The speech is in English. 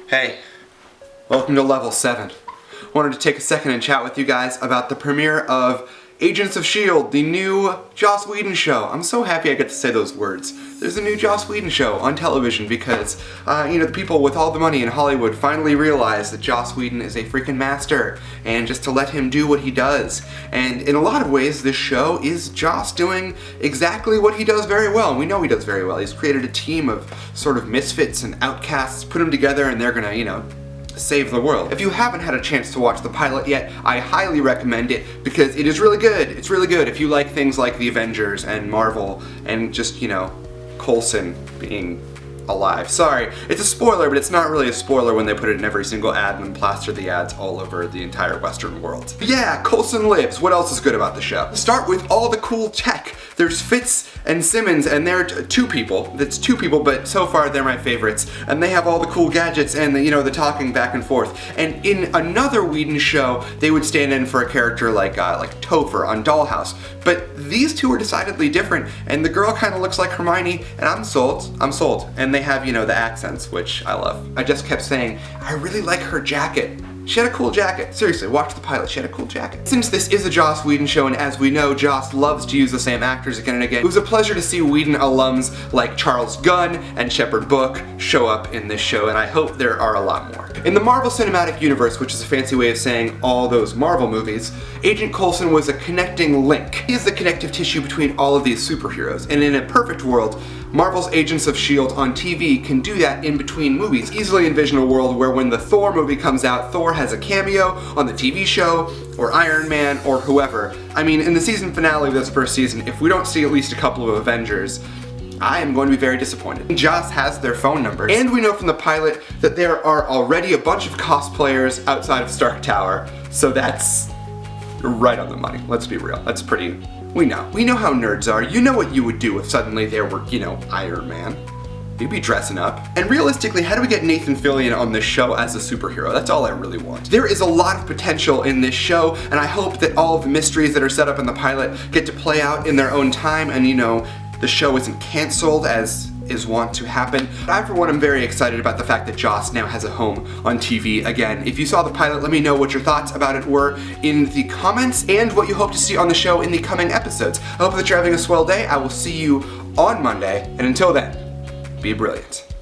Hey, welcome to Level 7. Wanted to take a second and chat with you guys about the premiere of Agents of S.H.I.E.L.D, the new Joss Whedon show. I'm so happy I get to say those words. There's a new Joss Whedon show on television because, the people with all the money in Hollywood finally realize that Joss Whedon is a freaking master, and just to let him do what he does. And in a lot of ways, this show is Joss doing exactly what he does very well. And we know he does very well. He's created a team of sort of misfits and outcasts, put them together, and they're gonna, save the world. If you haven't had a chance to watch the pilot yet, I highly recommend it because it is really good. It's really good if you like things like the Avengers and Marvel and just, Coulson being alive. Sorry, it's a spoiler, but it's not really a spoiler when they put it in every single ad and plaster the ads all over the entire Western world. But yeah, Coulson lives. What else is good about the show? Start with all the cool tech. There's Fitz and Simmons, and they're two people. That's two people, but so far they're my favorites. And they have all the cool gadgets and the talking back and forth. And in another Whedon show, they would stand in for a character like Topher on Dollhouse. But these two are decidedly different, and the girl kind of looks like Hermione, and I'm sold. I'm sold. And they have, the accents, which I love. I just kept saying, I really like her jacket. She had a cool jacket. Seriously, watch the pilot. She had a cool jacket. Since this is a Joss Whedon show, and as we know, Joss loves to use the same actors again and again, it was a pleasure to see Whedon alums like Charles Gunn and Shepard Book show up in this show, and I hope there are a lot more. In the Marvel Cinematic Universe, which is a fancy way of saying all those Marvel movies, Agent Coulson was a connecting link. He is the connective tissue between all of these superheroes, and in a perfect world, Marvel's Agents of S.H.I.E.L.D. on TV can do that in between movies. Easily envision a world where when the Thor movie comes out, Thor has a cameo on the TV show, or Iron Man, or whoever. I mean, in the season finale of this first season, if we don't see at least a couple of Avengers, I am going to be very disappointed. Joss has their phone numbers, and we know from the pilot that there are already a bunch of cosplayers outside of Stark Tower, so that's right on the money. Let's be real. That's pretty... We know how nerds are. You know what you would do if suddenly there were, Iron Man. You'd be dressing up. And realistically, how do we get Nathan Fillion on this show as a superhero? That's all I really want. There is a lot of potential in this show, and I hope that all of the mysteries that are set up in the pilot get to play out in their own time, and the show isn't canceled as is wont to happen. I, for one, am very excited about the fact that Joss now has a home on TV again. If you saw the pilot, let me know what your thoughts about it were in the comments and what you hope to see on the show in the coming episodes. I hope that you're having a swell day. I will see you on Monday, and until then, be brilliant.